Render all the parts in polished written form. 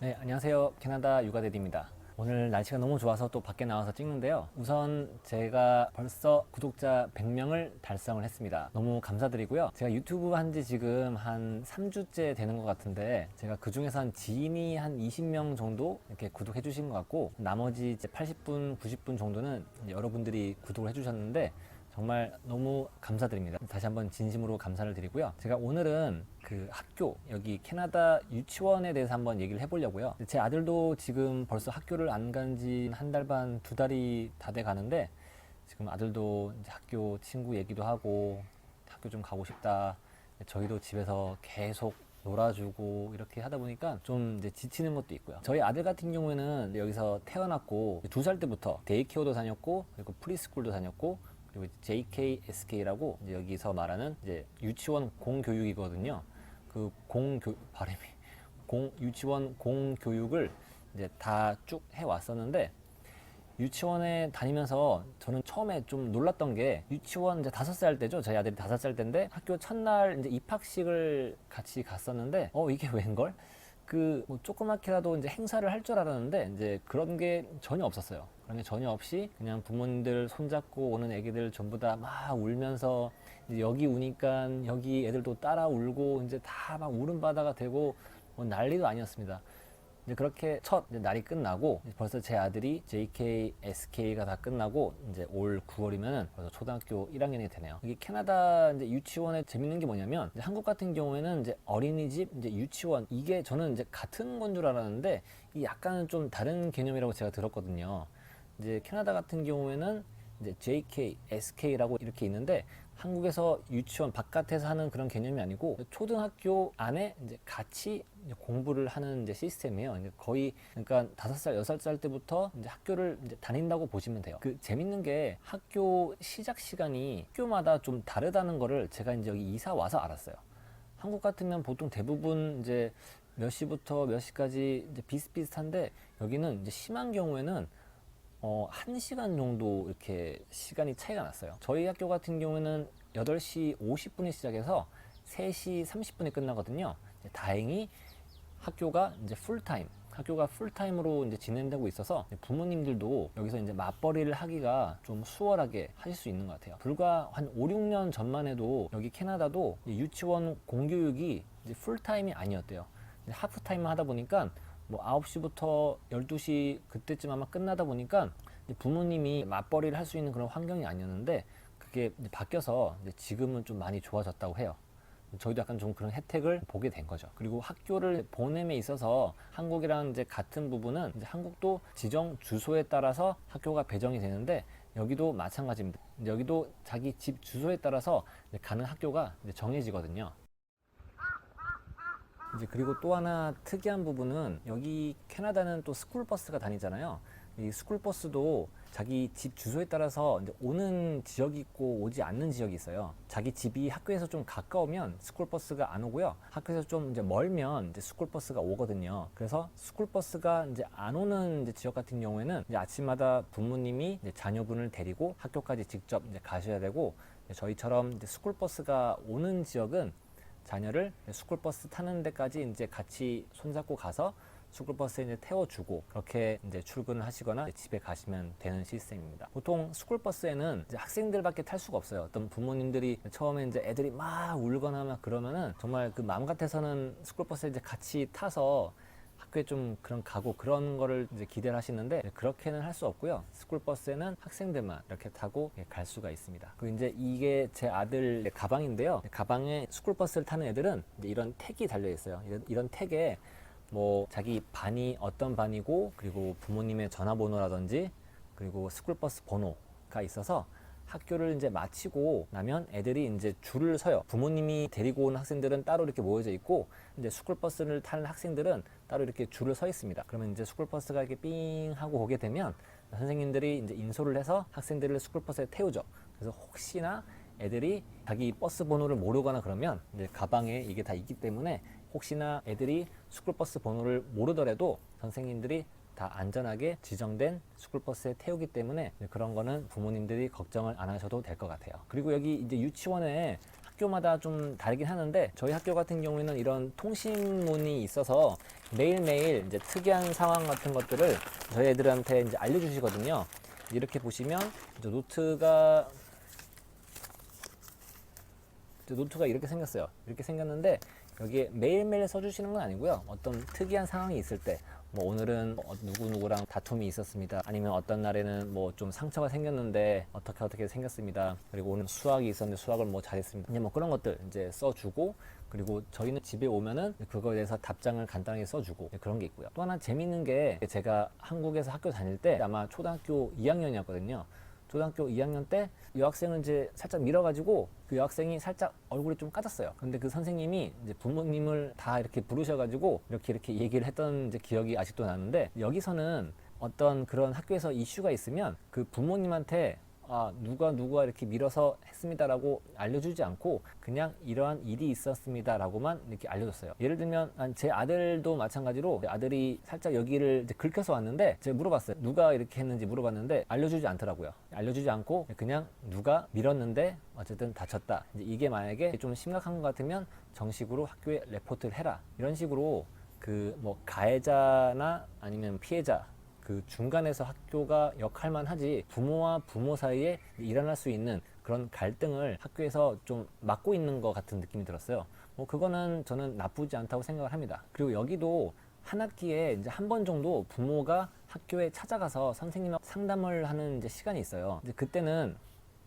네, 안녕하세요. 캐나다 육아대디입니다. 오늘 날씨가 너무 좋아서 또 밖에 나와서 찍는데요. 우선 제가 벌써 구독자 100명을 달성을 했습니다. 너무 감사드리고요. 제가 유튜브 한 지 지금 한 3주째 되는 것 같은데, 제가 그 중에서 한 지인이 한 20명 정도 이렇게 구독해 주신 것 같고, 나머지 이제 80분, 90분 정도는 여러분들이 구독을 해 주셨는데, 정말 너무 감사드립니다. 다시 한번 진심으로 감사를 드리고요. 제가 오늘은 그 학교, 여기 캐나다 유치원에 대해서 한번 얘기를 해보려고요. 제 아들도 지금 벌써 학교를 안 간 지 한 달 반, 두 달이 다 돼 가는데, 지금 아들도 이제 학교 친구 얘기도 하고 학교 좀 가고 싶다. 저희도 집에서 계속 놀아주고 이렇게 하다 보니까 좀 이제 지치는 것도 있고요. 저희 아들 같은 경우에는 여기서 태어났고 2살 때부터 데이케어도 다녔고, 그리고 프리스쿨도 다녔고, 그리고 JK, SK라고 여기서 말하는 이제 유치원 공교육이거든요. 그 발음이 유치원 공교육을 이제 다 쭉 해왔었는데, 유치원에 다니면서 저는 처음에 좀 놀랐던 게, 유치원 이제 5살 때죠. 저희 아들이 5살 때인데 학교 첫날 이제 입학식을 같이 갔었는데, 이게 웬걸? 뭐 조그맣게라도 이제 행사를 할 줄 알았는데, 이제 그런 게 전혀 없었어요. 그런 게 전혀 없이 그냥 부모님들 손잡고 오는 애기들 전부 다 막 울면서, 이제 여기 우니까 여기 애들도 따라 울고 이제 다 막 울음바다가 되고 뭐 난리도 아니었습니다. 이제 그렇게 첫 날이 끝나고, 벌써 제 아들이 JK, SK가 다 끝나고 이제 올 9월이면은 벌써 초등학교 1학년이 되네요. 이게 캐나다 이제 유치원에 재밌는 게 뭐냐면, 이제 한국 같은 경우에는 이제 어린이집, 이제 유치원, 이게 저는 이제 같은 건 줄 알았는데 이 약간은 좀 다른 개념이라고 제가 들었거든요. 이제 캐나다 같은 경우에는 이제 JK, SK라고 이렇게 있는데, 한국에서 유치원 바깥에서 하는 그런 개념이 아니고 초등학교 안에 이제 같이 이제 공부를 하는 이제 시스템이에요. 이제 거의, 그러니까 5살, 6살 때부터 이제 학교를 이제 다닌다고 보시면 돼요. 그 재밌는 게, 학교 시작 시간이 학교마다 좀 다르다는 거를 제가 이제 여기 이사 와서 알았어요. 한국 같으면 보통 대부분 이제 몇 시부터 몇 시까지 이제 비슷비슷한데, 여기는 이제 심한 경우에는 1시간 정도 이렇게 시간이 차이가 났어요. 저희 학교 같은 경우에는 8시 50분에 시작해서 3시 30분에 끝나거든요. 다행히 학교가 풀타임으로 이제 진행되고 있어서 부모님들도 여기서 이제 맞벌이를 하기가 좀 수월하게 하실 수 있는 것 같아요. 불과 한 5, 6년 전만 해도 여기 캐나다도 유치원 공교육이 이제 풀타임이 아니었대요. 하프타임 하다 보니까 뭐 9시부터 12시 그때쯤 아마 끝나다 보니까 부모님이 맞벌이를 할 수 있는 그런 환경이 아니었는데, 그게 이제 바뀌어서 이제 지금은 좀 많이 좋아졌다고 해요. 저희도 약간 좀 그런 혜택을 보게 된 거죠. 그리고 학교를 보냄에 있어서 한국이랑 이제 같은 부분은, 이제 한국도 지정 주소에 따라서 학교가 배정이 되는데, 여기도 마찬가지입니다. 여기도 자기 집 주소에 따라서 가는 학교가 이제 정해지거든요. 이제 그리고 또 하나 특이한 부분은, 여기 캐나다는 또 스쿨버스가 다니잖아요. 이 스쿨버스도 자기 집 주소에 따라서 이제 오는 지역이 있고 오지 않는 지역이 있어요. 자기 집이 학교에서 좀 가까우면 스쿨버스가 안 오고요. 학교에서 좀 이제 멀면 이제 스쿨버스가 오거든요. 그래서 스쿨버스가 이제 안 오는 이제 지역 같은 경우에는 이제 아침마다 부모님이 이제 자녀분을 데리고 학교까지 직접 이제 가셔야 되고, 저희처럼 이제 스쿨버스가 오는 지역은 자녀를 스쿨버스 타는 데까지 이제 같이 손잡고 가서 스쿨버스에 이제 태워주고, 그렇게 이제 출근을 하시거나 집에 가시면 되는 시스템입니다. 보통 스쿨버스에는 이제 학생들밖에 탈 수가 없어요. 어떤 부모님들이 처음에 이제 애들이 막 울거나 막 그러면은, 정말 그 마음 같아서는 스쿨버스에 이제 같이 타서 학교에 좀 그런 거를 이제 기대를 하시는데, 그렇게는 할 수 없고요. 스쿨버스에는 학생들만 이렇게 타고 갈 수가 있습니다. 그리고 이제 이게 제 아들 가방인데요. 가방에 스쿨버스를 타는 애들은 이제 이런 택이 달려 있어요. 이런 택에 뭐 자기 반이 어떤 반이고, 그리고 부모님의 전화번호라든지, 그리고 스쿨버스 번호가 있어서 학교를 이제 마치고 나면 애들이 이제 줄을 서요. 부모님이 데리고 온 학생들은 따로 이렇게 모여져 있고, 이제 스쿨버스를 타는 학생들은 따로 이렇게 줄을 서 있습니다. 그러면 이제 스쿨버스가 이렇게 삥 하고 오게 되면 선생님들이 이제 인솔을 해서 학생들을 스쿨버스에 태우죠. 그래서 혹시나 애들이 자기 버스 번호를 모르거나 그러면, 이제 가방에 이게 다 있기 때문에 혹시나 애들이 스쿨버스 번호를 모르더라도 선생님들이 다 안전하게 지정된 스쿨버스에 태우기 때문에 그런 거는 부모님들이 걱정을 안 하셔도 될 것 같아요. 그리고 여기 이제 유치원에 학교마다 좀 다르긴 하는데 저희 학교 같은 경우에는 이런 통신문이 있어서 매일매일 이제 특이한 상황 같은 것들을 저희 애들한테 이제 알려주시거든요. 이렇게 보시면 이제 노트가 이렇게 생겼어요. 이렇게 생겼는데 여기에 매일매일 써주시는 건 아니고요. 어떤 특이한 상황이 있을 때, 뭐 오늘은 누구누구랑 다툼이 있었습니다. 아니면 어떤 날에는 뭐 좀 상처가 생겼는데 어떻게 생겼습니다. 그리고 오늘 수학이 있었는데 수학을 뭐 잘했습니다. 그냥 뭐 그런 것들 이제 써주고, 그리고 저희는 집에 오면은 그거에 대해서 답장을 간단하게 써주고 그런 게 있고요. 또 하나 재밌는 게 제가 한국에서 학교 다닐 때 아마 초등학교 2학년이었거든요. 초등학교 2학년 때 여학생을 이제 살짝 밀어가지고 그 여학생이 살짝 얼굴이 좀 까졌어요. 근데 그 선생님이 이제 부모님을 다 이렇게 부르셔가지고 이렇게 얘기를 했던 이제 기억이 아직도 나는데, 여기서는 어떤 그런 학교에서 이슈가 있으면 그 부모님한테 누가 이렇게 밀어서 했습니다라고 알려주지 않고 그냥 이러한 일이 있었습니다라고만 이렇게 알려줬어요. 예를 들면 제 아들도 마찬가지로 아들이 살짝 여기를 이제 긁혀서 왔는데 제가 물어봤어요. 누가 이렇게 했는지 물어봤는데 알려주지 않더라고요. 알려주지 않고 그냥 누가 밀었는데 어쨌든 다쳤다. 이제 이게 만약에 좀 심각한 것 같으면 정식으로 학교에 레포트를 해라. 이런 식으로 그 뭐 가해자나 아니면 피해자 그 중간에서 학교가 역할만 하지, 부모와 부모 사이에 일어날 수 있는 그런 갈등을 학교에서 좀 막고 있는 것 같은 느낌이 들었어요. 뭐 그거는 저는 나쁘지 않다고 생각을 합니다. 그리고 여기도 한 학기에 이제 한 번 정도 부모가 학교에 찾아가서 선생님과 상담을 하는 이제 시간이 있어요. 이제 그때는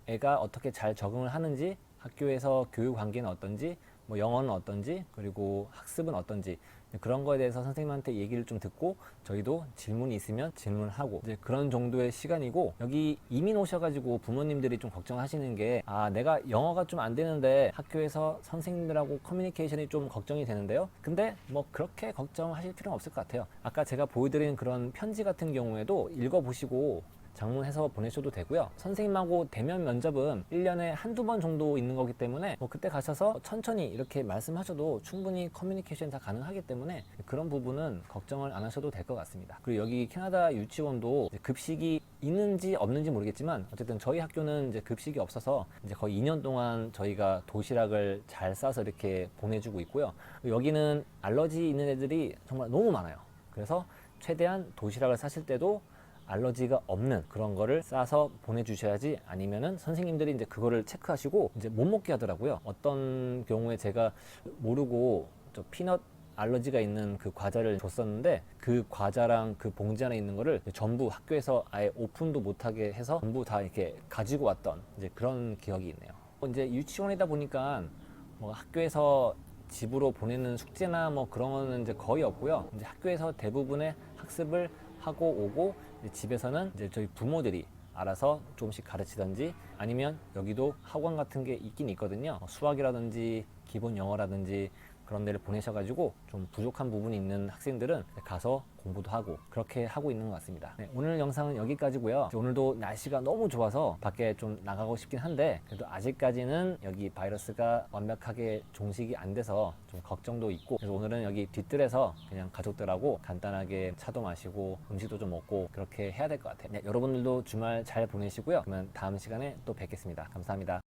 애가 어떻게 잘 적응을 하는지, 학교에서 교육 관계는 어떤지, 뭐 영어는 어떤지, 그리고 학습은 어떤지, 그런 거에 대해서 선생님한테 얘기를 좀 듣고 저희도 질문이 있으면 질문하고 이제 그런 정도의 시간이고, 여기 이민 오셔가지고 부모님들이 좀 걱정하시는 게 내가 영어가 좀 안 되는데 학교에서 선생님들하고 커뮤니케이션이 좀 걱정이 되는데요. 근데 뭐 그렇게 걱정하실 필요는 없을 것 같아요. 아까 제가 보여드린 그런 편지 같은 경우에도 읽어보시고 장문해서 보내셔도 되고요. 선생님하고 대면 면접은 1년에 한두 번 정도 있는 거기 때문에 뭐 그때 가셔서 천천히 이렇게 말씀하셔도 충분히 커뮤니케이션 다 가능하기 때문에 그런 부분은 걱정을 안 하셔도 될 것 같습니다. 그리고 여기 캐나다 유치원도 급식이 있는지 없는지 모르겠지만 어쨌든 저희 학교는 이제 급식이 없어서 이제 거의 2년 동안 저희가 도시락을 잘 싸서 이렇게 보내주고 있고요. 여기는 알러지 있는 애들이 정말 너무 많아요. 그래서 최대한 도시락을 싸실 때도 알러지가 없는 그런 거를 싸서 보내주셔야지, 아니면은 선생님들이 이제 그거를 체크하시고 이제 못 먹게 하더라고요. 어떤 경우에 제가 모르고 저 피넛 알러지가 있는 그 과자를 줬었는데 그 과자랑 그 봉지 안에 있는 거를 전부 학교에서 아예 오픈도 못하게 해서 전부 다 이렇게 가지고 왔던 이제 그런 기억이 있네요. 이제 유치원이다 보니까 뭐 학교에서 집으로 보내는 숙제나 뭐 그런 거는 이제 거의 없고요. 이제 학교에서 대부분의 학습을 하고 오고 이제 집에서는 이제 저희 부모들이 알아서 조금씩 가르치던지, 아니면 여기도 학원 같은 게 있긴 있거든요. 수학이라든지 기본 영어라든지 그런 데를 보내셔가지고 좀 부족한 부분이 있는 학생들은 가서 공부도 하고 그렇게 하고 있는 것 같습니다. 네, 오늘 영상은 여기까지고요. 오늘도 날씨가 너무 좋아서 밖에 좀 나가고 싶긴 한데 그래도 아직까지는 여기 바이러스가 완벽하게 종식이 안 돼서 좀 걱정도 있고, 그래서 오늘은 여기 뒤뜰에서 그냥 가족들하고 간단하게 차도 마시고 음식도 좀 먹고 그렇게 해야 될 것 같아요. 네, 여러분들도 주말 잘 보내시고요. 그러면 다음 시간에 또 뵙겠습니다. 감사합니다.